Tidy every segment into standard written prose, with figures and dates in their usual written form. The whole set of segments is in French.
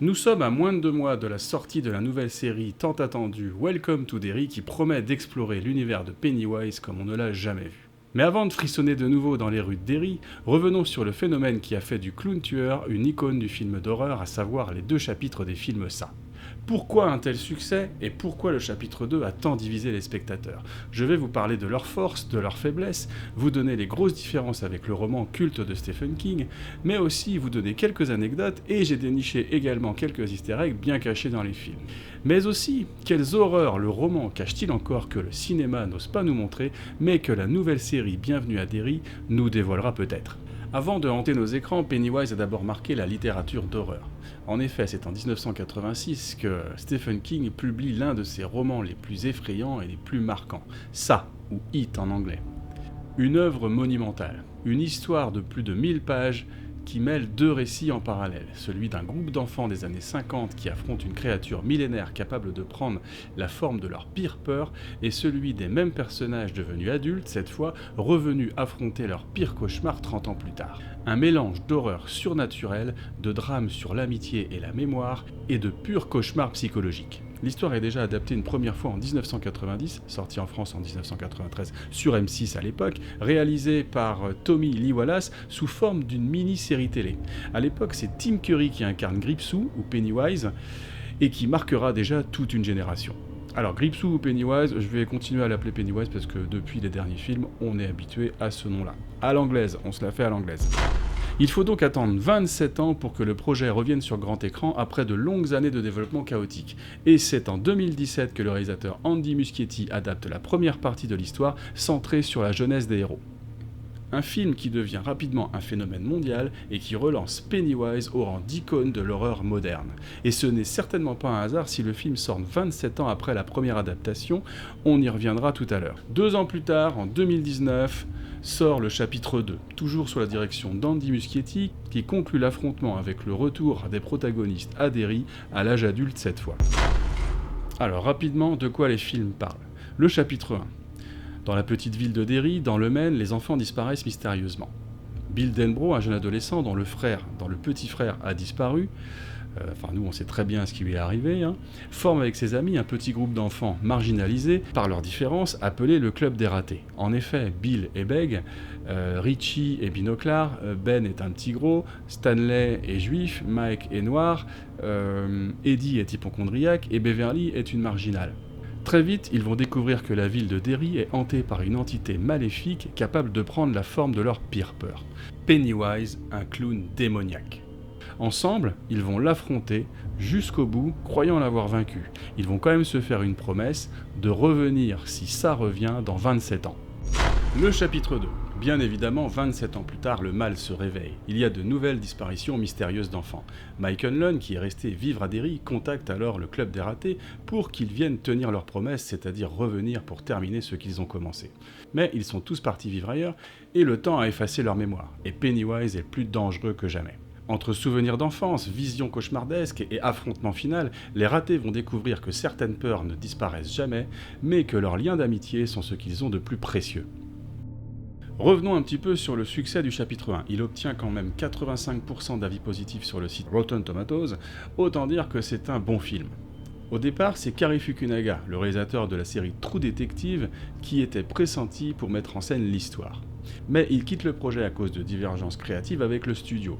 Nous sommes à moins de 2 mois de la sortie de la nouvelle série tant attendue Welcome to Derry qui promet d'explorer l'univers de Pennywise comme on ne l'a jamais vu. Mais avant de frissonner de nouveau dans les rues de Derry, revenons sur le phénomène qui a fait du clown tueur une icône du film d'horreur, à savoir les 2 chapitres des films Ça. Pourquoi un tel succès et pourquoi le chapitre 2 a tant divisé les spectateurs? Je vais vous parler de leurs forces, de leurs faiblesses, vous donner les grosses différences avec le roman culte de Stephen King, mais aussi vous donner quelques anecdotes et j'ai déniché également quelques easter eggs bien cachés dans les films. Mais aussi, quelles horreurs le roman cache-t-il encore que le cinéma n'ose pas nous montrer, mais que la nouvelle série Bienvenue à Derry nous dévoilera peut-être. Avant de hanter nos écrans, Pennywise a d'abord marqué la littérature d'horreur. En effet, c'est en 1986 que Stephen King publie l'un de ses romans les plus effrayants et les plus marquants, Ça, ou It en anglais. Une œuvre monumentale, une histoire de plus de 1000 pages qui mêle 2 récits en parallèle, celui d'un groupe d'enfants des années 50 qui affrontent une créature millénaire capable de prendre la forme de leur pire peur, et celui des mêmes personnages devenus adultes, cette fois revenus affronter leur pire cauchemar 30 ans plus tard. Un mélange d'horreur surnaturelle, de drame sur l'amitié et la mémoire, et de pur cauchemar psychologique. L'histoire est déjà adaptée une première fois en 1990, sortie en France en 1993 sur M6 à l'époque, réalisée par Tommy Lee Wallace sous forme d'une mini-série télé. À l'époque, c'est Tim Curry qui incarne Gripsou, ou Pennywise, et qui marquera déjà toute une génération. Alors, Gripsou ou Pennywise, je vais continuer à l'appeler Pennywise parce que depuis les derniers films, on est habitué à ce nom-là. À l'anglaise, on se la fait à l'anglaise. Il faut donc attendre 27 ans pour que le projet revienne sur grand écran après de longues années de développement chaotique. Et c'est en 2017 que le réalisateur Andy Muschietti adapte la première partie de l'histoire centrée sur la jeunesse des héros. Un film qui devient rapidement un phénomène mondial et qui relance Pennywise au rang d'icône de l'horreur moderne. Et ce n'est certainement pas un hasard si le film sort 27 ans après la première adaptation, on y reviendra tout à l'heure. 2 ans plus tard, en 2019, sort le chapitre 2, toujours sous la direction d'Andy Muschietti, qui conclut l'affrontement avec le retour des protagonistes à Derry, à l'âge adulte cette fois. Alors rapidement, de quoi les films parlent? Le chapitre 1. Dans la petite ville de Derry, dans le Maine, les enfants disparaissent mystérieusement. Bill Denbrough, un jeune adolescent dont le petit frère a disparu, nous on sait très bien ce qui lui est arrivé, forme avec ses amis un petit groupe d'enfants marginalisés par leurs différences appelé le Club des Ratés. En effet, Bill est bègue, Richie est binoclard, Ben est un petit gros, Stanley est juif, Mike est noir, Eddie est hypocondriaque et Beverly est une marginale. Très vite, ils vont découvrir que la ville de Derry est hantée par une entité maléfique capable de prendre la forme de leur pire peur. Pennywise, un clown démoniaque. Ensemble, ils vont l'affronter jusqu'au bout, croyant l'avoir vaincu. Ils vont quand même se faire une promesse de revenir si ça revient dans 27 ans. Le chapitre 2. Bien évidemment, 27 ans plus tard, le mal se réveille. Il y a de nouvelles disparitions mystérieuses d'enfants. Mike Hanlon, qui est resté vivre à Derry, contacte alors le Club des Ratés pour qu'ils viennent tenir leur promesse, c'est-à-dire revenir pour terminer ce qu'ils ont commencé. Mais ils sont tous partis vivre ailleurs, et le temps a effacé leur mémoire, et Pennywise est plus dangereux que jamais. Entre souvenirs d'enfance, visions cauchemardesques et affrontements final, les ratés vont découvrir que certaines peurs ne disparaissent jamais, mais que leurs liens d'amitié sont ce qu'ils ont de plus précieux. Revenons un petit peu sur le succès du chapitre 1. Il obtient quand même 85% d'avis positifs sur le site Rotten Tomatoes, autant dire que c'est un bon film. Au départ, c'est Cary Fukunaga, le réalisateur de la série True Detective, qui était pressenti pour mettre en scène l'histoire. Mais il quitte le projet à cause de divergences créatives avec le studio,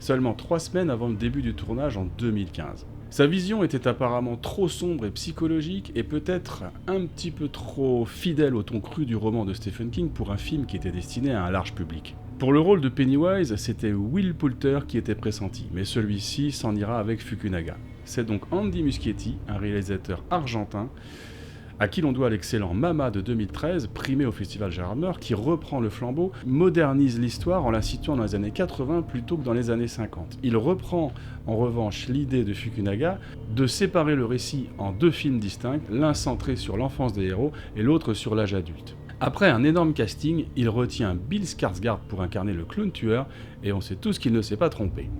seulement 3 semaines avant le début du tournage en 2015. Sa vision était apparemment trop sombre et psychologique et peut-être un petit peu trop fidèle au ton cru du roman de Stephen King pour un film qui était destiné à un large public. Pour le rôle de Pennywise, c'était Will Poulter qui était pressenti, mais celui-ci s'en ira avec Fukunaga. C'est donc Andy Muschietti, un réalisateur argentin, à qui l'on doit l'excellent Mama de 2013, primé au Festival Gérard Meur, qui reprend le flambeau, modernise l'histoire en la situant dans les années 80 plutôt que dans les années 50. Il reprend en revanche l'idée de Fukunaga de séparer le récit en 2 films distincts, l'un centré sur l'enfance des héros et l'autre sur l'âge adulte. Après un énorme casting, il retient Bill Skarsgård pour incarner le clown tueur, et on sait tous qu'il ne s'est pas trompé.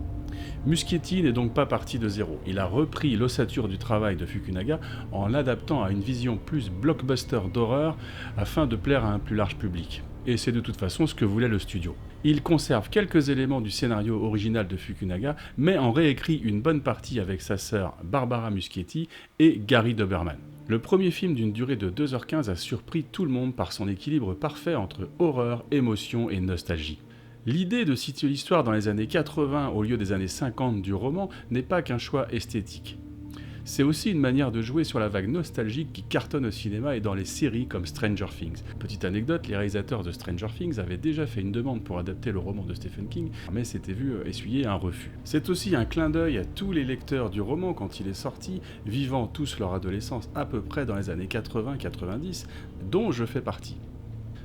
Muschietti n'est donc pas parti de zéro. Il a repris l'ossature du travail de Fukunaga en l'adaptant à une vision plus blockbuster d'horreur afin de plaire à un plus large public. Et c'est de toute façon ce que voulait le studio. Il conserve quelques éléments du scénario original de Fukunaga, mais en réécrit une bonne partie avec sa sœur Barbara Muschietti et Gary Doberman. Le premier film d'une durée de 2h15 a surpris tout le monde par son équilibre parfait entre horreur, émotion et nostalgie. L'idée de situer l'histoire dans les années 80 au lieu des années 50 du roman n'est pas qu'un choix esthétique. C'est aussi une manière de jouer sur la vague nostalgique qui cartonne au cinéma et dans les séries comme Stranger Things. Petite anecdote, les réalisateurs de Stranger Things avaient déjà fait une demande pour adapter le roman de Stephen King, mais s'étaient vu essuyer un refus. C'est aussi un clin d'œil à tous les lecteurs du roman quand il est sorti, vivant tous leur adolescence à peu près dans les années 80-90, dont je fais partie.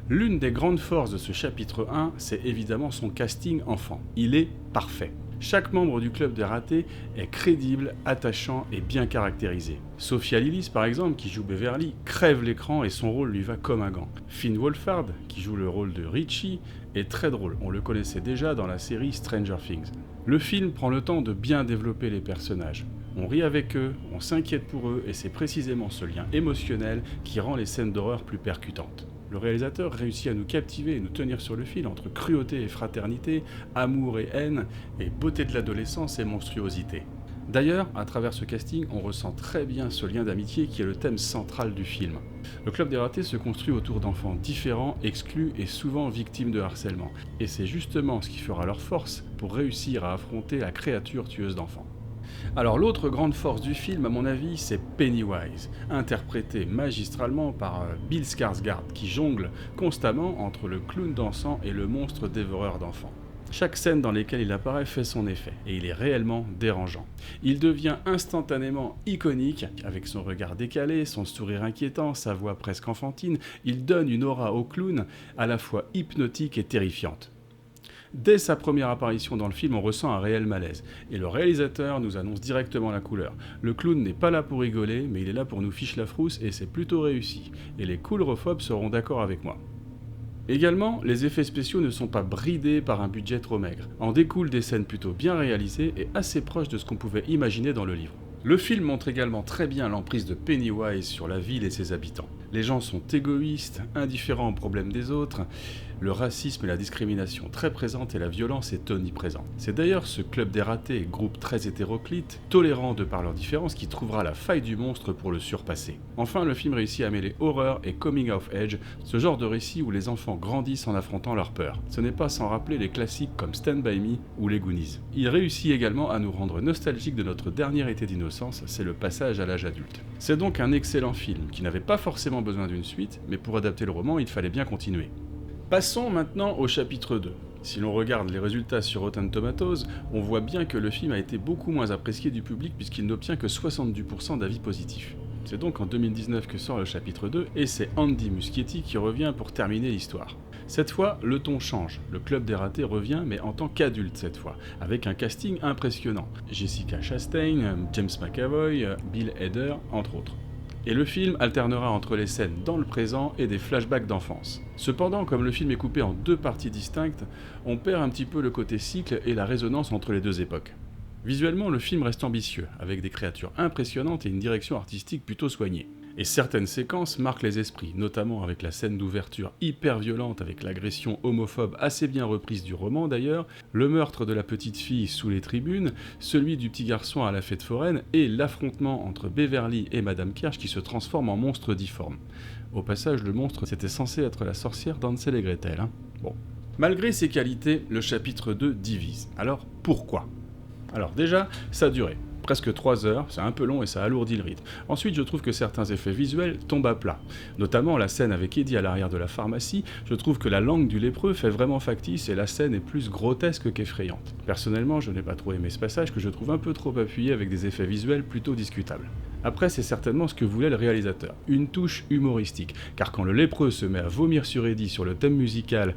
L'une des grandes forces de ce chapitre 1, c'est évidemment son casting enfant. Il est parfait. Chaque membre du club des ratés est crédible, attachant et bien caractérisé. Sophia Lillis, par exemple, qui joue Beverly, crève l'écran et son rôle lui va comme un gant. Finn Wolfhard, qui joue le rôle de Richie, est très drôle. On le connaissait déjà dans la série Stranger Things. Le film prend le temps de bien développer les personnages. On rit avec eux, on s'inquiète pour eux et c'est précisément ce lien émotionnel qui rend les scènes d'horreur plus percutantes. Le réalisateur réussit à nous captiver et nous tenir sur le fil entre cruauté et fraternité, amour et haine, et beauté de l'adolescence et monstruosité. D'ailleurs, à travers ce casting, on ressent très bien ce lien d'amitié qui est le thème central du film. Le Club des Ratés se construit autour d'enfants différents, exclus et souvent victimes de harcèlement. Et c'est justement ce qui fera leur force pour réussir à affronter la créature tueuse d'enfants. Alors l'autre grande force du film, à mon avis, c'est Pennywise, interprété magistralement par Bill Skarsgård, qui jongle constamment entre le clown dansant et le monstre dévoreur d'enfants. Chaque scène dans laquelle il apparaît fait son effet, et il est réellement dérangeant. Il devient instantanément iconique, avec son regard décalé, son sourire inquiétant, sa voix presque enfantine, il donne une aura au clown à la fois hypnotique et terrifiante. Dès sa première apparition dans le film, on ressent un réel malaise, et le réalisateur nous annonce directement la couleur. Le clown n'est pas là pour rigoler, mais il est là pour nous fiche la frousse, et c'est plutôt réussi, et les coulrophobes seront d'accord avec moi. Également, les effets spéciaux ne sont pas bridés par un budget trop maigre. En découlent des scènes plutôt bien réalisées et assez proches de ce qu'on pouvait imaginer dans le livre. Le film montre également très bien l'emprise de Pennywise sur la ville et ses habitants. Les gens sont égoïstes, indifférents aux problèmes des autres, le racisme et la discrimination très présentes et la violence est omniprésente. C'est d'ailleurs ce club des ratés, groupe très hétéroclite, tolérant de par leurs différences, qui trouvera la faille du monstre pour le surpasser. Enfin, le film réussit à mêler horreur et coming of age, ce genre de récit où les enfants grandissent en affrontant leurs peurs. Ce n'est pas sans rappeler les classiques comme Stand By Me ou les Goonies. Il réussit également à nous rendre nostalgiques de notre dernier été d'innocence, c'est le passage à l'âge adulte. C'est donc un excellent film qui n'avait pas forcément besoin d'une suite, mais pour adapter le roman, il fallait bien continuer. Passons maintenant au chapitre 2. Si l'on regarde les résultats sur Rotten Tomatoes, on voit bien que le film a été beaucoup moins apprécié du public puisqu'il n'obtient que 70% d'avis positifs. C'est donc en 2019 que sort le chapitre 2 et c'est Andy Muschietti qui revient pour terminer l'histoire. Cette fois, le ton change. Le Club des Ratés revient, mais en tant qu'adulte cette fois, avec un casting impressionnant. Jessica Chastain, James McAvoy, Bill Hader, entre autres. Et le film alternera entre les scènes dans le présent et des flashbacks d'enfance. Cependant, comme le film est coupé en deux parties distinctes, on perd un petit peu le côté cycle et la résonance entre les deux époques. Visuellement, le film reste ambitieux, avec des créatures impressionnantes et une direction artistique plutôt soignée. Et certaines séquences marquent les esprits, notamment avec la scène d'ouverture hyper violente avec l'agression homophobe assez bien reprise du roman d'ailleurs, le meurtre de la petite fille sous les tribunes, celui du petit garçon à la fête foraine et l'affrontement entre Beverly et Madame Kersh qui se transforme en monstre difforme. Au passage, le monstre c'était censé être la sorcière d'Hansel et Gretel. Bon. Malgré ces qualités, le chapitre 2 divise. Alors pourquoi ? Alors déjà, sa durée. Presque 3 heures, c'est un peu long et ça alourdit le rythme. Ensuite, je trouve que certains effets visuels tombent à plat. Notamment la scène avec Eddie à l'arrière de la pharmacie, je trouve que la langue du lépreux fait vraiment factice et la scène est plus grotesque qu'effrayante. Personnellement, je n'ai pas trop aimé ce passage que je trouve un peu trop appuyé avec des effets visuels plutôt discutables. Après, c'est certainement ce que voulait le réalisateur, une touche humoristique, car quand le lépreux se met à vomir sur Eddie sur le thème musical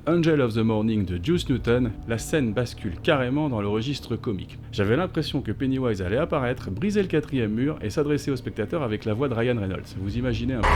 Angel of the Morning de Juice Newton, la scène bascule carrément dans le registre comique. J'avais l'impression que Pennywise allait apparaître, briser le quatrième mur et s'adresser au spectateur avec la voix de Ryan Reynolds. Vous imaginez un peu.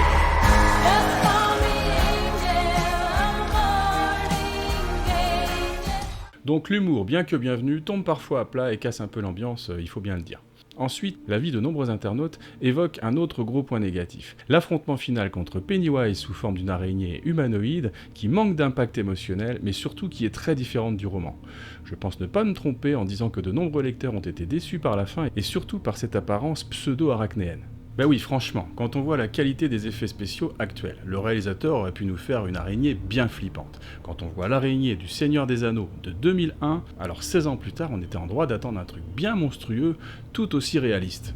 Donc l'humour, bien que bienvenu, tombe parfois à plat et casse un peu l'ambiance, il faut bien le dire. Ensuite, l'avis de nombreux internautes évoque un autre gros point négatif. L'affrontement final contre Pennywise sous forme d'une araignée humanoïde qui manque d'impact émotionnel, mais surtout qui est très différente du roman. Je pense ne pas me tromper en disant que de nombreux lecteurs ont été déçus par la fin et surtout par cette apparence pseudo-arachnéenne. Ben oui, franchement, quand on voit la qualité des effets spéciaux actuels, le réalisateur aurait pu nous faire une araignée bien flippante. Quand on voit l'araignée du Seigneur des Anneaux de 2001, alors 16 ans plus tard, on était en droit d'attendre un truc bien monstrueux, tout aussi réaliste.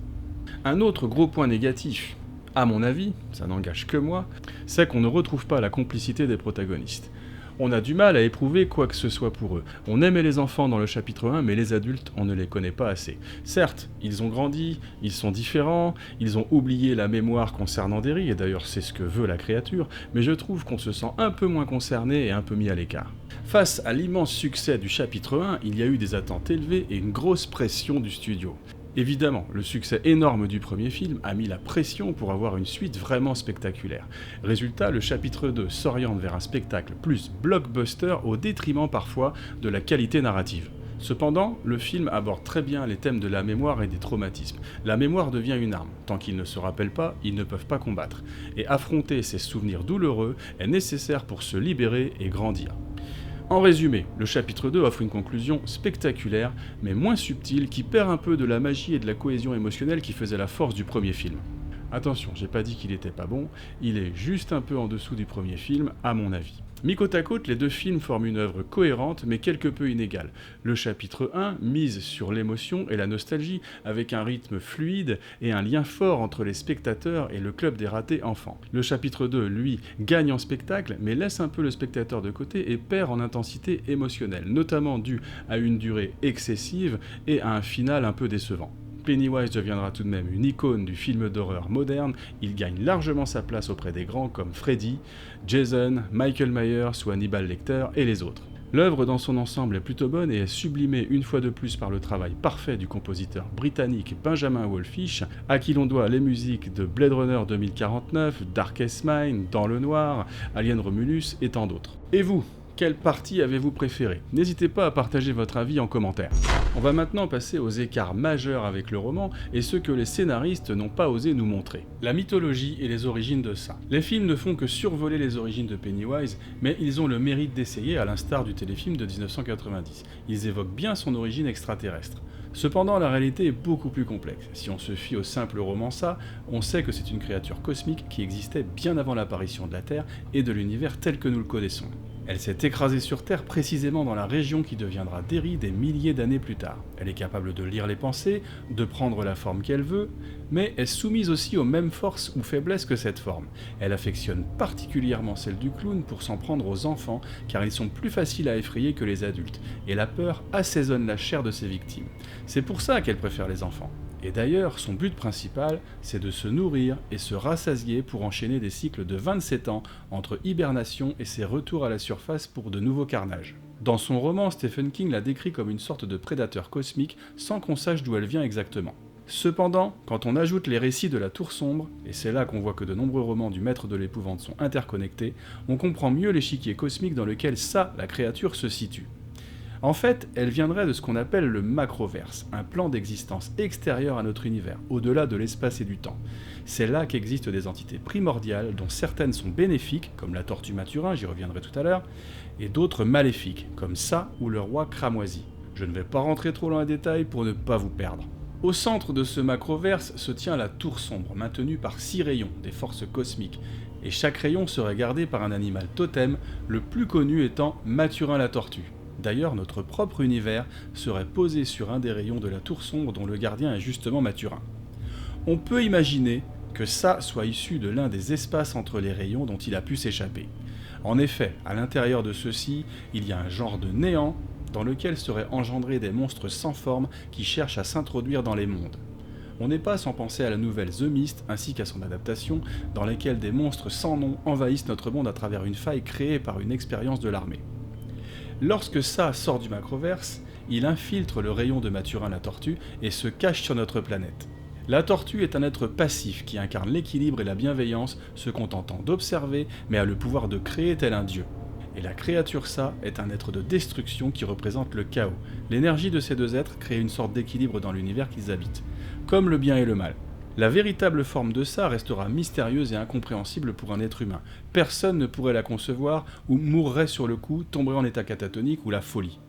Un autre gros point négatif, à mon avis, ça n'engage que moi, c'est qu'on ne retrouve pas la complicité des protagonistes. On a du mal à éprouver quoi que ce soit pour eux. On aimait les enfants dans le chapitre 1, mais les adultes, on ne les connaît pas assez. Certes, ils ont grandi, ils sont différents, ils ont oublié la mémoire concernant Derry, et d'ailleurs c'est ce que veut la créature, mais je trouve qu'on se sent un peu moins concerné et un peu mis à l'écart. Face à l'immense succès du chapitre 1, il y a eu des attentes élevées et une grosse pression du studio. Évidemment, le succès énorme du premier film a mis la pression pour avoir une suite vraiment spectaculaire. Résultat, le chapitre 2 s'oriente vers un spectacle plus blockbuster au détriment parfois de la qualité narrative. Cependant, le film aborde très bien les thèmes de la mémoire et des traumatismes. La mémoire devient une arme. Tant qu'ils ne se rappellent pas, ils ne peuvent pas combattre. Et affronter ces souvenirs douloureux est nécessaire pour se libérer et grandir. En résumé, le chapitre 2 offre une conclusion spectaculaire, mais moins subtile, qui perd un peu de la magie et de la cohésion émotionnelle qui faisait la force du premier film. Attention, j'ai pas dit qu'il était pas bon, il est juste un peu en dessous du premier film, à mon avis. Mis côte à côte, les deux films forment une œuvre cohérente mais quelque peu inégale. Le chapitre 1 mise sur l'émotion et la nostalgie avec un rythme fluide et un lien fort entre les spectateurs et le club des ratés enfants. Le chapitre 2, lui, gagne en spectacle mais laisse un peu le spectateur de côté et perd en intensité émotionnelle, notamment due à une durée excessive et à un final un peu décevant. Pennywise deviendra tout de même une icône du film d'horreur moderne, il gagne largement sa place auprès des grands comme Freddy, Jason, Michael Myers ou Hannibal Lecter et les autres. L'œuvre dans son ensemble est plutôt bonne et est sublimée une fois de plus par le travail parfait du compositeur britannique Benjamin Wallfisch, à qui l'on doit les musiques de Blade Runner 2049, Darkest Mind, Dans le Noir, Alien Romulus et tant d'autres. Et vous ? Quelle partie avez-vous préférée ? N'hésitez pas à partager votre avis en commentaire. On va maintenant passer aux écarts majeurs avec le roman et ceux que les scénaristes n'ont pas osé nous montrer. La mythologie et les origines de ça. Les films ne font que survoler les origines de Pennywise, mais ils ont le mérite d'essayer à l'instar du téléfilm de 1990. Ils évoquent bien son origine extraterrestre. Cependant, la réalité est beaucoup plus complexe. Si on se fie au simple romançat, on sait que c'est une créature cosmique qui existait bien avant l'apparition de la Terre et de l'univers tel que nous le connaissons. Elle s'est écrasée sur Terre précisément dans la région qui deviendra Derry des milliers d'années plus tard. Elle est capable de lire les pensées, de prendre la forme qu'elle veut, mais est soumise aussi aux mêmes forces ou faiblesses que cette forme. Elle affectionne particulièrement celle du clown pour s'en prendre aux enfants, car ils sont plus faciles à effrayer que les adultes, et la peur assaisonne la chair de ses victimes. C'est pour ça qu'elle préfère les enfants. Et d'ailleurs, son but principal, c'est de se nourrir et se rassasier pour enchaîner des cycles de 27 ans entre hibernation et ses retours à la surface pour de nouveaux carnages. Dans son roman, Stephen King la décrit comme une sorte de prédateur cosmique sans qu'on sache d'où elle vient exactement. Cependant, quand on ajoute les récits de la Tour Sombre, et c'est là qu'on voit que de nombreux romans du Maître de l'Épouvante sont interconnectés, on comprend mieux l'échiquier cosmique dans lequel la créature, se situe. En fait, elle viendrait de ce qu'on appelle le macroverse, un plan d'existence extérieur à notre univers, au-delà de l'espace et du temps. C'est là qu'existent des entités primordiales dont certaines sont bénéfiques, comme la tortue Maturin, j'y reviendrai tout à l'heure, et d'autres maléfiques, comme ça ou le roi cramoisi. Je ne vais pas rentrer trop dans les détails pour ne pas vous perdre. Au centre de ce macroverse se tient la Tour Sombre, maintenue par 6 rayons, des forces cosmiques, et chaque rayon serait gardé par un animal totem, le plus connu étant Maturin la tortue. D'ailleurs, notre propre univers serait posé sur un des rayons de la Tour Sombre dont le gardien est justement Maturin. On peut imaginer que ça soit issu de l'un des espaces entre les rayons dont il a pu s'échapper. En effet, à l'intérieur de ceux-ci, il y a un genre de néant dans lequel seraient engendrés des monstres sans forme qui cherchent à s'introduire dans les mondes. On n'est pas sans penser à la nouvelle The Mist ainsi qu'à son adaptation, dans laquelle des monstres sans nom envahissent notre monde à travers une faille créée par une expérience de l'armée. Lorsque ça sort du macroverse, il infiltre le rayon de Maturin la tortue et se cache sur notre planète. La tortue est un être passif qui incarne l'équilibre et la bienveillance, se contentant d'observer mais a le pouvoir de créer tel un dieu. et la créature Ça est un être de destruction qui représente le chaos. L'énergie de ces deux êtres crée une sorte d'équilibre dans l'univers qu'ils habitent, comme le bien et le mal. La véritable forme de Ça restera mystérieuse et incompréhensible pour un être humain. Personne ne pourrait la concevoir ou mourrait sur le coup, tomberait en état catatonique ou la folie.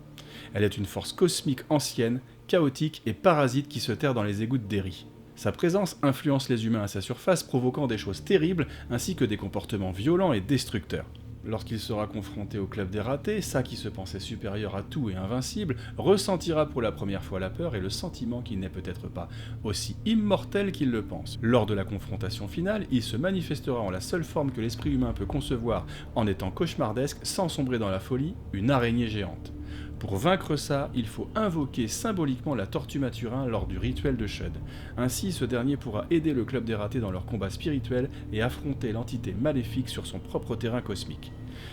Elle est une force cosmique ancienne, chaotique et parasite qui se terre dans les égouts de Derry. Sa présence influence les humains à sa surface, provoquant des choses terribles ainsi que des comportements violents et destructeurs. Lorsqu'il sera confronté au club des ratés, Ça qui se pensait supérieur à tout et invincible, ressentira pour la première fois la peur et le sentiment qu'il n'est peut-être pas aussi immortel qu'il le pense. Lors de la confrontation finale, il se manifestera en la seule forme que l'esprit humain peut concevoir en étant cauchemardesque sans sombrer dans la folie, une araignée géante. Pour vaincre Ça, il faut invoquer symboliquement la tortue Maturin lors du rituel de Shud. Ainsi, ce dernier pourra aider le club des ratés dans leur combat spirituel et affronter l'entité maléfique sur son propre terrain cosmique.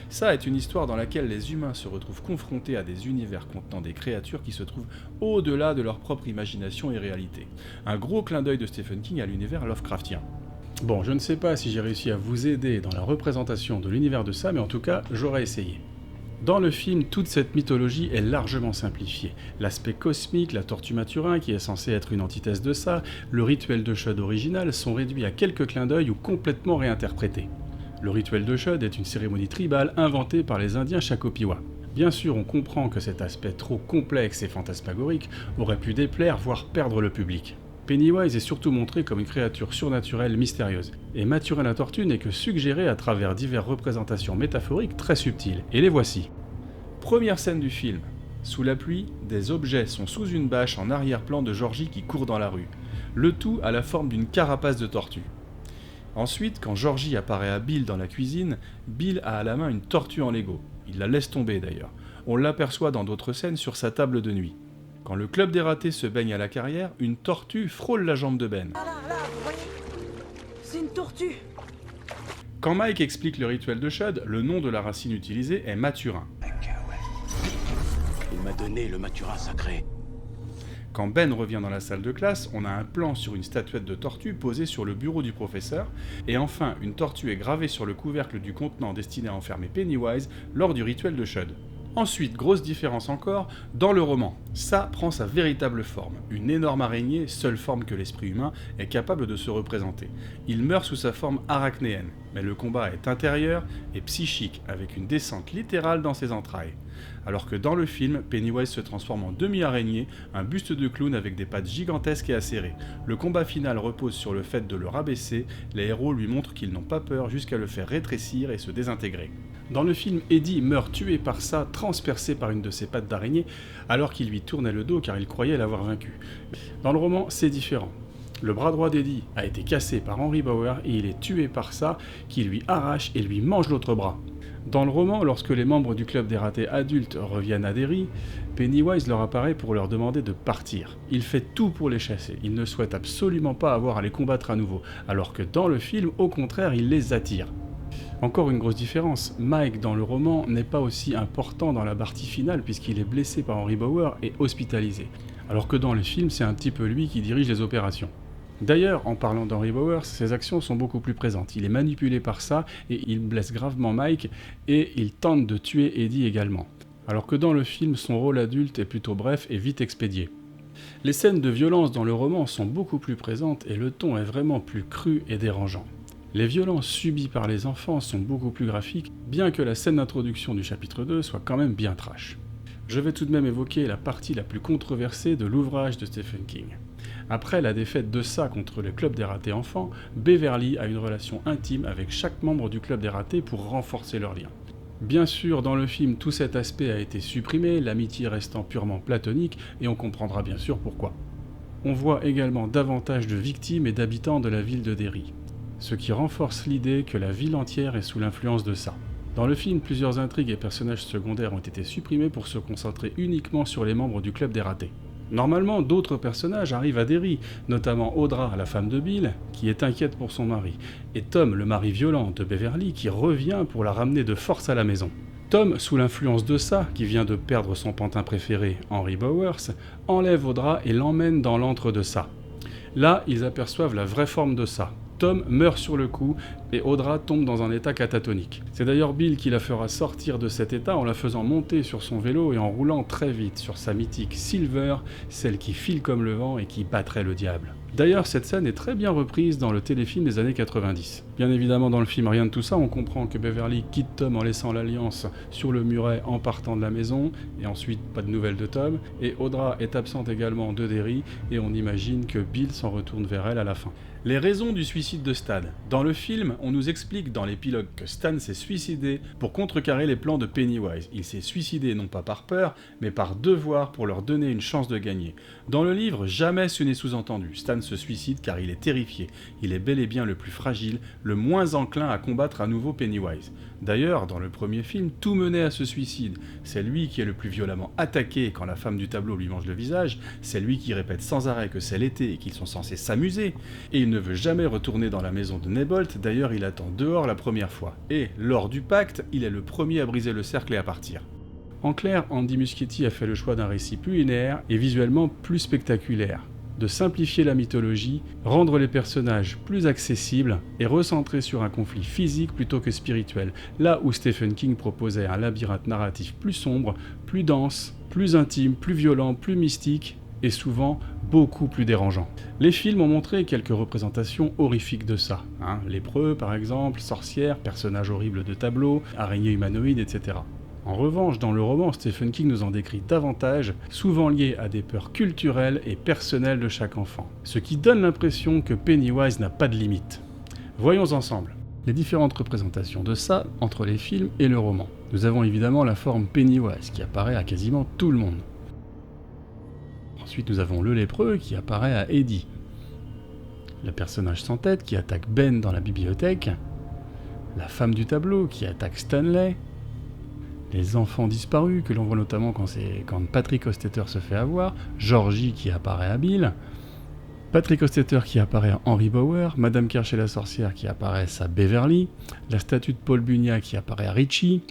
Ça est une histoire dans laquelle les humains se retrouvent confrontés à des univers contenant des créatures qui se trouvent au-delà de leur propre imagination et réalité. Un gros clin d'œil de Stephen King à l'univers Lovecraftien. Bon, je ne sais pas si j'ai réussi à vous aider dans la représentation de l'univers de Ça, mais en tout cas, j'aurais essayé. Dans le film, toute cette mythologie est largement simplifiée. L'aspect cosmique, la tortue Maturin, qui est censée être une antithèse de Ça, le rituel de Shud original sont réduits à quelques clins d'œil ou complètement réinterprétés. Le rituel de Shud est une cérémonie tribale inventée par les Indiens Shakopiwa. Bien sûr, on comprend que cet aspect trop complexe et fantasmagorique aurait pu déplaire, voire perdre le public. Pennywise est surtout montré comme une créature surnaturelle mystérieuse, et Maturin la tortue n'est que suggérée à travers diverses représentations métaphoriques très subtiles, et les voici. Première scène du film. Sous la pluie, des objets sont sous une bâche en arrière-plan de Georgie qui court dans la rue, le tout à la forme d'une carapace de tortue. Ensuite, quand Georgie apparaît à Bill dans la cuisine, Bill a à la main une tortue en Lego. Il la laisse tomber d'ailleurs. On l'aperçoit dans d'autres scènes sur sa table de nuit. Quand le club des ratés se baigne à la carrière, une tortue frôle la jambe de Ben. Là, vous voyez ? C'est une tortue. Quand Mike explique le rituel de Shud, le nom de la racine utilisée est Maturin. Il m'a donné le Maturin sacré. Quand Ben revient dans la salle de classe, on a un plan sur une statuette de tortue posée sur le bureau du professeur, et enfin une tortue est gravée sur le couvercle du contenant destiné à enfermer Pennywise lors du rituel de Shud. Ensuite, grosse différence encore, dans le roman, Ça prend sa véritable forme, une énorme araignée, seule forme que l'esprit humain est capable de se représenter. Il meurt sous sa forme arachnéenne, mais le combat est intérieur et psychique, avec une descente littérale dans ses entrailles. Alors que dans le film, Pennywise se transforme en demi-araignée, un buste de clown avec des pattes gigantesques et acérées. Le combat final repose sur le fait de le rabaisser, les héros lui montrent qu'ils n'ont pas peur jusqu'à le faire rétrécir et se désintégrer. Dans le film, Eddie meurt tué par Ça, transpercé par une de ses pattes d'araignée, alors qu'il lui tournait le dos car il croyait l'avoir vaincu. Dans le roman, c'est différent. Le bras droit d'Eddie a été cassé par Henry Bauer et il est tué par Ça, qui lui arrache et lui mange l'autre bras. Dans le roman, lorsque les membres du club des ratés adultes reviennent à Derry, Pennywise leur apparaît pour leur demander de partir. Il fait tout pour les chasser, il ne souhaite absolument pas avoir à les combattre à nouveau, alors que dans le film, au contraire, il les attire. Encore une grosse différence, Mike dans le roman n'est pas aussi important dans la partie finale puisqu'il est blessé par Henry Bauer et hospitalisé, alors que dans le film, c'est un petit peu lui qui dirige les opérations. D'ailleurs, en parlant d'Henry Bowers, ses actions sont beaucoup plus présentes. Il est manipulé par Ça et il blesse gravement Mike et il tente de tuer Eddie également. Alors que dans le film, son rôle adulte est plutôt bref et vite expédié. Les scènes de violence dans le roman sont beaucoup plus présentes et le ton est vraiment plus cru et dérangeant. Les violences subies par les enfants sont beaucoup plus graphiques, bien que la scène d'introduction du chapitre 2 soit quand même bien trash. Je vais tout de même évoquer la partie la plus controversée de l'ouvrage de Stephen King. Après la défaite de Ça contre le club des ratés enfants, Beverly a une relation intime avec chaque membre du club des ratés pour renforcer leurs liens. Bien sûr, dans le film, tout cet aspect a été supprimé, l'amitié restant purement platonique, et on comprendra bien sûr pourquoi. On voit également davantage de victimes et d'habitants de la ville de Derry, ce qui renforce l'idée que la ville entière est sous l'influence de Ça. Dans le film, plusieurs intrigues et personnages secondaires ont été supprimés pour se concentrer uniquement sur les membres du club des ratés. Normalement, d'autres personnages arrivent à Derry, notamment Audra, la femme de Bill, qui est inquiète pour son mari, et Tom, le mari violent de Beverly, qui revient pour la ramener de force à la maison. Tom, sous l'influence de Ça, qui vient de perdre son pantin préféré, Henry Bowers, enlève Audra et l'emmène dans l'antre de Ça. Là, ils aperçoivent la vraie forme de Ça. Tom meurt sur le coup et Audra tombe dans un état catatonique. C'est d'ailleurs Bill qui la fera sortir de cet état en la faisant monter sur son vélo et en roulant très vite sur sa mythique Silver, celle qui file comme le vent et qui battrait le diable. D'ailleurs, cette scène est très bien reprise dans le téléfilm des années 90. Bien évidemment, dans le film Rien de tout ça, on comprend que Beverly quitte Tom en laissant l'Alliance sur le muret en partant de la maison, et ensuite pas de nouvelles de Tom, et Audra est absente également de Derry, et on imagine que Bill s'en retourne vers elle à la fin. Les raisons du suicide de Stan. Dans le film, on nous explique dans l'épilogue que Stan s'est suicidé pour contrecarrer les plans de Pennywise. Il s'est suicidé non pas par peur, mais par devoir pour leur donner une chance de gagner. Dans le livre, jamais ce n'est sous-entendu. Stan se suicide car il est terrifié. Il est bel et bien le plus fragile, le moins enclin à combattre à nouveau Pennywise. D'ailleurs, dans le premier film, tout menait à ce suicide. C'est lui qui est le plus violemment attaqué quand la femme du tableau lui mange le visage, c'est lui qui répète sans arrêt que c'est l'été et qu'ils sont censés s'amuser, et il ne veut jamais retourner dans la maison de Nebolt, d'ailleurs il attend dehors la première fois. Et, lors du pacte, il est le premier à briser le cercle et à partir. En clair, Andy Muschietti a fait le choix d'un récit plus linéaire et visuellement plus spectaculaire, de simplifier la mythologie, rendre les personnages plus accessibles et recentrer sur un conflit physique plutôt que spirituel, là où Stephen King proposait un labyrinthe narratif plus sombre, plus dense, plus intime, plus violent, plus mystique et souvent beaucoup plus dérangeant. Les films ont montré quelques représentations horrifiques de ça, lépreux par exemple, sorcières, personnages horribles de tableaux, araignées humanoïdes, etc. En revanche, dans le roman, Stephen King nous en décrit davantage, souvent liés à des peurs culturelles et personnelles de chaque enfant, ce qui donne l'impression que Pennywise n'a pas de limite. Voyons ensemble les différentes représentations de ça entre les films et le roman. Nous avons évidemment la forme Pennywise qui apparaît à quasiment tout le monde. Ensuite, nous avons le lépreux qui apparaît à Eddie, le personnage sans tête qui attaque Ben dans la bibliothèque, la femme du tableau qui attaque Stanley, les enfants disparus que l'on voit notamment quand Patrick Hostetter se fait avoir, Georgie qui apparaît à Bill, Patrick Hostetter qui apparaît à Henry Bauer, Madame Kirsch et la sorcière qui apparaît à Beverly, la statue de Paul Bunia qui apparaît à Richie,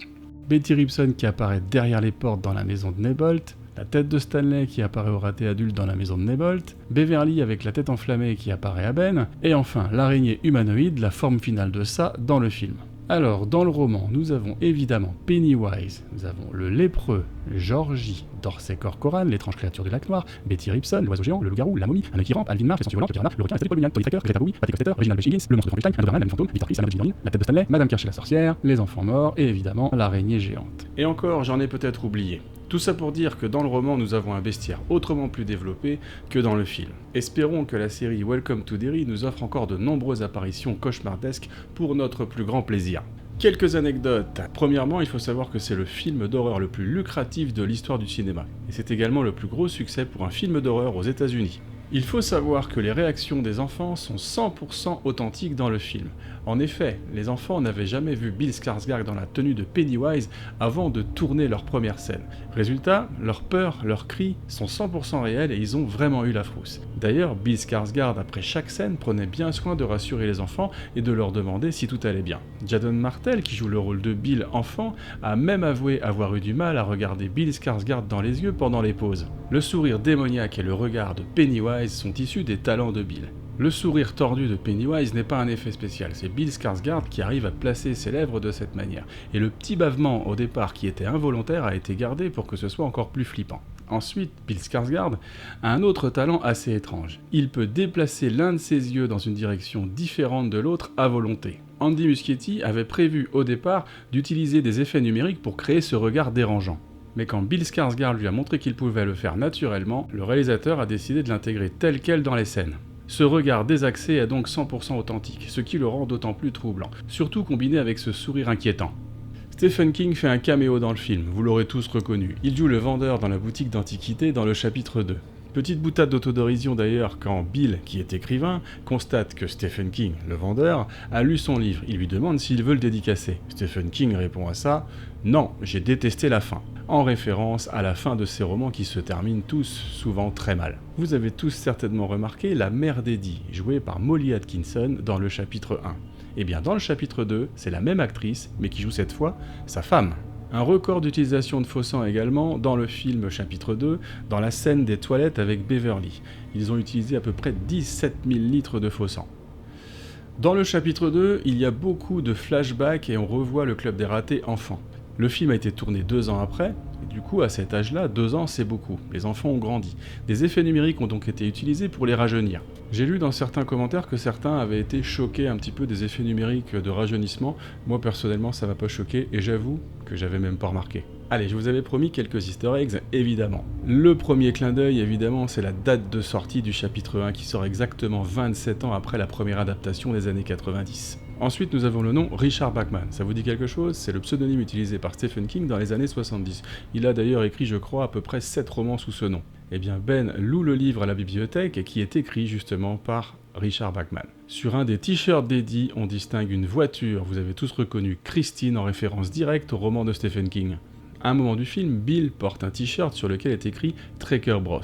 Betty Ribson qui apparaît derrière les portes dans la maison de Nebolt, la tête de Stanley qui apparaît au raté adulte dans la maison de Nebolt, Beverly avec la tête enflammée qui apparaît à Ben, et enfin l'araignée humanoïde, la forme finale de ça dans le film. Alors, dans le roman, nous avons évidemment Pennywise, nous avons le lépreux, Georgie, Dorsey Corcoran, l'étrange créature du lac noir, Betty Ribson, l'oiseau géant, le loup-garou, la momie, un œil qui rampe, Alvin Marsh, les sentures volantes, le piranha, le requin, la statue de Paul Bunyan, Tony Tracker, Greta Bowie, Patrick Hostetter, Reginald H. Higgins, le monstre de Frankenstein, un Doberman, la nuit fantôme, Victor Chris, la Madame la tête de Stanley, Madame Kirsch et la sorcière, les enfants morts, et évidemment l'araignée géante. Et encore, j'en ai peut-être oublié. Tout ça pour dire que dans le roman, nous avons un bestiaire autrement plus développé que dans le film. Espérons que la série Welcome to Derry nous offre encore de nombreuses apparitions cauchemardesques pour notre plus grand plaisir. Quelques anecdotes. Premièrement, il faut savoir que c'est le film d'horreur le plus lucratif de l'histoire du cinéma. Et c'est également le plus gros succès pour un film d'horreur aux États-Unis. Il faut savoir que les réactions des enfants sont 100% authentiques dans le film. En effet, les enfants n'avaient jamais vu Bill Skarsgård dans la tenue de Pennywise avant de tourner leur première scène. Résultat, leurs peurs, leurs cris sont 100% réels et ils ont vraiment eu la frousse. D'ailleurs, Bill Skarsgård, après chaque scène, prenait bien soin de rassurer les enfants et de leur demander si tout allait bien. Jadon Martel, qui joue le rôle de Bill enfant, a même avoué avoir eu du mal à regarder Bill Skarsgård dans les yeux pendant les pauses. Le sourire démoniaque et le regard de Pennywise sont issus des talents de Bill. Le sourire tordu de Pennywise n'est pas un effet spécial, c'est Bill Skarsgård qui arrive à placer ses lèvres de cette manière. Et le petit bavement au départ qui était involontaire a été gardé pour que ce soit encore plus flippant. Ensuite, Bill Skarsgård a un autre talent assez étrange. Il peut déplacer l'un de ses yeux dans une direction différente de l'autre à volonté. Andy Muschietti avait prévu au départ d'utiliser des effets numériques pour créer ce regard dérangeant. Mais quand Bill Skarsgård lui a montré qu'il pouvait le faire naturellement, le réalisateur a décidé de l'intégrer tel quel dans les scènes. Ce regard désaxé est donc 100% authentique, ce qui le rend d'autant plus troublant, surtout combiné avec ce sourire inquiétant. Stephen King fait un caméo dans le film, vous l'aurez tous reconnu. Il joue le vendeur dans la boutique d'antiquités dans le chapitre 2. Petite boutade d'autodérision d'ailleurs quand Bill, qui est écrivain, constate que Stephen King, le vendeur, a lu son livre. Il lui demande s'il veut le dédicacer. Stephen King répond à ça « Non, j'ai détesté la fin », en référence à la fin de ses romans qui se terminent tous souvent très mal. Vous avez tous certainement remarqué la mère d'Eddie, jouée par Molly Atkinson dans le chapitre 1. Et bien dans le chapitre 2, c'est la même actrice, mais qui joue cette fois sa femme. Un record d'utilisation de faux sang également dans le film chapitre 2, dans la scène des toilettes avec Beverly. Ils ont utilisé à peu près 17 000 litres de faux sang. Dans le chapitre 2, il y a beaucoup de flashbacks et on revoit le club des ratés enfant. Le film a été tourné 2 ans après, et du coup à cet âge-là, 2 ans c'est beaucoup, les enfants ont grandi. Des effets numériques ont donc été utilisés pour les rajeunir. J'ai lu dans certains commentaires que certains avaient été choqués un petit peu des effets numériques de rajeunissement. Moi personnellement ça m'a pas choqué et j'avoue que j'avais même pas remarqué. Allez, je vous avais promis quelques easter eggs, évidemment. Le premier clin d'œil, évidemment, c'est la date de sortie du chapitre 1 qui sort exactement 27 ans après la première adaptation des années 90. Ensuite, nous avons le nom Richard Bachman. Ça vous dit quelque chose? C'est le pseudonyme utilisé par Stephen King dans les années 70. Il a d'ailleurs écrit, je crois, à peu près 7 romans sous ce nom. Eh bien, Ben loue le livre à la bibliothèque qui est écrit justement par Richard Bachman. Sur un des t-shirts d'Eddie, on distingue une voiture. Vous avez tous reconnu Christine en référence directe au roman de Stephen King. À un moment du film, Bill porte un t-shirt sur lequel est écrit Trekker Bros.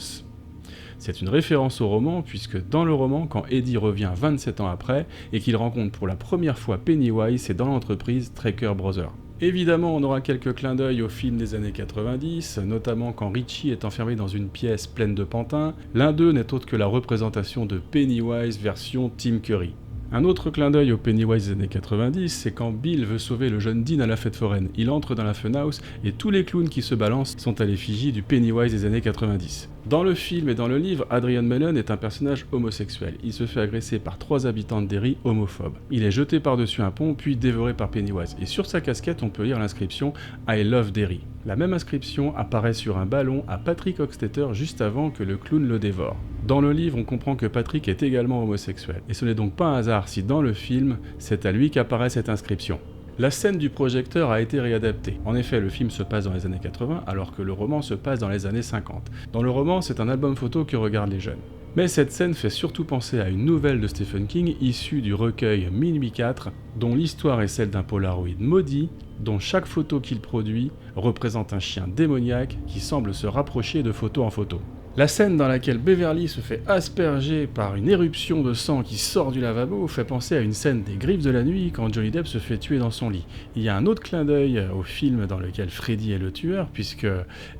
C'est une référence au roman, puisque dans le roman, quand Eddie revient 27 ans après, et qu'il rencontre pour la première fois Pennywise, c'est dans l'entreprise Trekker Brothers. Évidemment, on aura quelques clins d'œil au film des années 90, notamment quand Richie est enfermé dans une pièce pleine de pantins. L'un d'eux n'est autre que la représentation de Pennywise version Tim Curry. Un autre clin d'œil au Pennywise des années 90, c'est quand Bill veut sauver le jeune Dean à la fête foraine. Il entre dans la funhouse et tous les clowns qui se balancent sont à l'effigie du Pennywise des années 90. Dans le film et dans le livre, Adrian Mellon est un personnage homosexuel. Il se fait agresser par 3 habitants de Derry homophobes. Il est jeté par-dessus un pont puis dévoré par Pennywise. Et sur sa casquette, on peut lire l'inscription « I love Derry ». La même inscription apparaît sur un ballon à Patrick Hockstetter juste avant que le clown le dévore. Dans le livre, on comprend que Patrick est également homosexuel. Et ce n'est donc pas un hasard si dans le film, c'est à lui qu'apparaît cette inscription. La scène du projecteur a été réadaptée. En effet, le film se passe dans les années 80, alors que le roman se passe dans les années 50. Dans le roman, c'est un album photo que regardent les jeunes. Mais cette scène fait surtout penser à une nouvelle de Stephen King issue du recueil Minuit 4, dont l'histoire est celle d'un Polaroid maudit, dont chaque photo qu'il produit représente un chien démoniaque qui semble se rapprocher de photo en photo. La scène dans laquelle Beverly se fait asperger par une éruption de sang qui sort du lavabo fait penser à une scène des Griffes de la nuit quand Johnny Depp se fait tuer dans son lit. Il y a un autre clin d'œil au film dans lequel Freddy est le tueur, puisque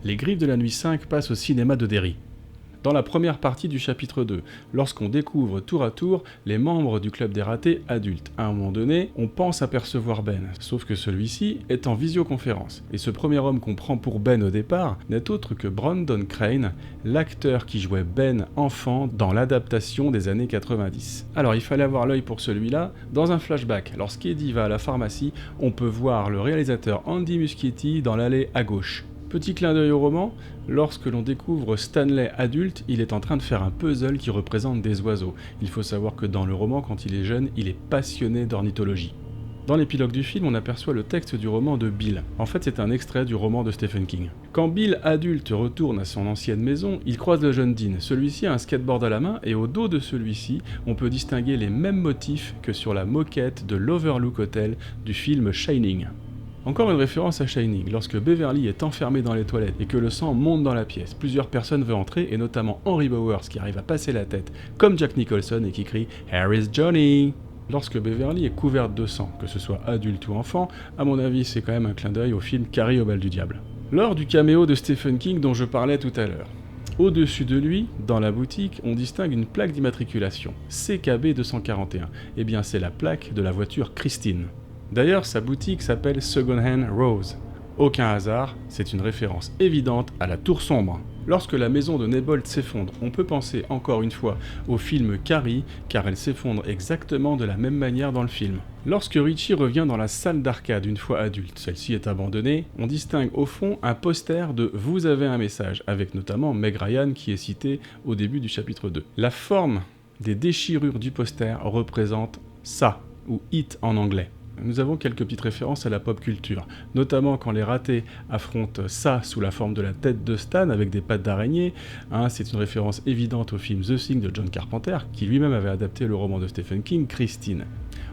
Les Griffes de la nuit 5 passent au cinéma de Derry. Dans la première partie du chapitre 2, lorsqu'on découvre tour à tour les membres du club des ratés adultes. À un moment donné, on pense apercevoir Ben, sauf que celui-ci est en visioconférence. Et ce premier homme qu'on prend pour Ben au départ n'est autre que Brandon Crane, l'acteur qui jouait Ben enfant dans l'adaptation des années 90. Alors il fallait avoir l'œil pour celui-là. Dans un flashback, lorsqu'Eddie va à la pharmacie, on peut voir le réalisateur Andy Muschietti dans l'allée à gauche. Petit clin d'œil au roman, lorsque l'on découvre Stanley adulte, il est en train de faire un puzzle qui représente des oiseaux. Il faut savoir que dans le roman, quand il est jeune, il est passionné d'ornithologie. Dans l'épilogue du film, on aperçoit le texte du roman de Bill. En fait, c'est un extrait du roman de Stephen King. Quand Bill, adulte, retourne à son ancienne maison, il croise le jeune Dean. Celui-ci a un skateboard à la main et au dos de celui-ci, on peut distinguer les mêmes motifs que sur la moquette de l'Overlook Hotel du film Shining. Encore une référence à Shining, lorsque Beverly est enfermée dans les toilettes et que le sang monte dans la pièce. Plusieurs personnes veulent entrer, et notamment Henry Bowers qui arrive à passer la tête, comme Jack Nicholson, et qui crie « Here is Johnny !» Lorsque Beverly est couverte de sang, que ce soit adulte ou enfant, à mon avis c'est quand même un clin d'œil au film Carrie au bal du diable. Lors du caméo de Stephen King dont je parlais tout à l'heure, au-dessus de lui, dans la boutique, on distingue une plaque d'immatriculation, CKB 241. Eh bien c'est la plaque de la voiture Christine. D'ailleurs, sa boutique s'appelle Second Hand Rose. Aucun hasard, c'est une référence évidente à la Tour Sombre. Lorsque la maison de Neibolt s'effondre, on peut penser encore une fois au film Carrie, car elle s'effondre exactement de la même manière dans le film. Lorsque Richie revient dans la salle d'arcade une fois adulte, celle-ci est abandonnée, on distingue au fond un poster de « Vous avez un message », avec notamment Meg Ryan qui est citée au début du chapitre 2. La forme des déchirures du poster représente ça, ou « it » en anglais. Nous avons quelques petites références à la pop culture, notamment quand les ratés affrontent ça sous la forme de la tête de Stan avec des pattes d'araignée. C'est une référence évidente au film The Thing de John Carpenter, qui lui-même avait adapté le roman de Stephen King, Christine.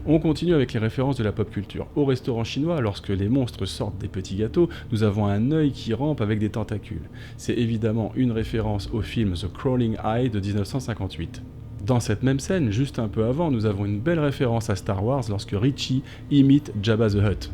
On continue avec les références de la pop culture. Au restaurant chinois, lorsque les monstres sortent des petits gâteaux, nous avons un œil qui rampe avec des tentacules. C'est évidemment une référence au film The Crawling Eye de 1958. Dans cette même scène, juste un peu avant, nous avons une belle référence à Star Wars lorsque Richie imite Jabba the Hutt.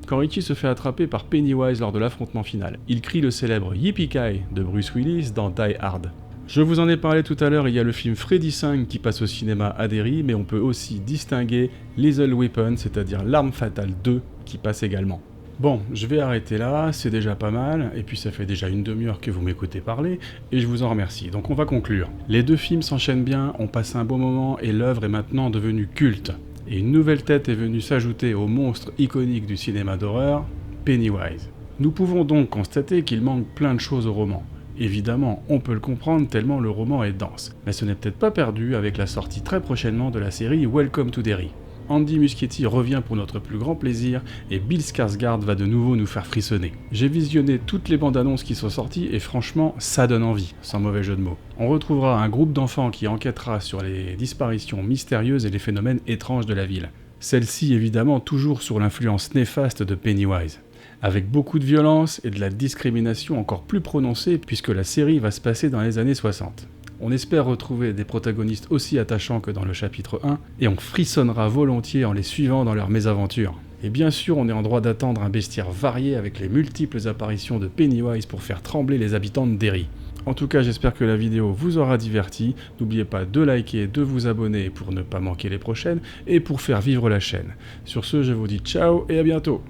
Quand Richie se fait attraper par Pennywise lors de l'affrontement final, il crie le célèbre Yippee-Ki de Bruce Willis dans Die Hard. Je vous en ai parlé tout à l'heure, il y a le film Freddy 5 qui passe au cinéma à Derry, mais on peut aussi distinguer Lethal Weapon, c'est-à-dire L'Arme Fatale 2, qui passe également. Bon, je vais arrêter là, c'est déjà pas mal, et puis ça fait déjà une demi-heure que vous m'écoutez parler, et je vous en remercie. Donc on va conclure. Les deux films s'enchaînent bien, on passe un bon moment, et l'œuvre est maintenant devenue culte. Et une nouvelle tête est venue s'ajouter au monstre iconique du cinéma d'horreur, Pennywise. Nous pouvons donc constater qu'il manque plein de choses au roman. Évidemment, on peut le comprendre tellement le roman est dense, mais ce n'est peut-être pas perdu avec la sortie très prochainement de la série Welcome to Derry. Andy Muschietti revient pour notre plus grand plaisir et Bill Skarsgård va de nouveau nous faire frissonner. J'ai visionné toutes les bandes annonces qui sont sorties et franchement, ça donne envie, sans mauvais jeu de mots. On retrouvera un groupe d'enfants qui enquêtera sur les disparitions mystérieuses et les phénomènes étranges de la ville. Celle-ci évidemment toujours sous l'influence néfaste de Pennywise. Avec beaucoup de violence et de la discrimination encore plus prononcée puisque la série va se passer dans les années 60. On espère retrouver des protagonistes aussi attachants que dans le chapitre 1, et on frissonnera volontiers en les suivant dans leurs mésaventures. Et bien sûr, on est en droit d'attendre un bestiaire varié avec les multiples apparitions de Pennywise pour faire trembler les habitants de Derry. En tout cas, j'espère que la vidéo vous aura diverti. N'oubliez pas de liker, de vous abonner pour ne pas manquer les prochaines, et pour faire vivre la chaîne. Sur ce, je vous dis ciao et à bientôt.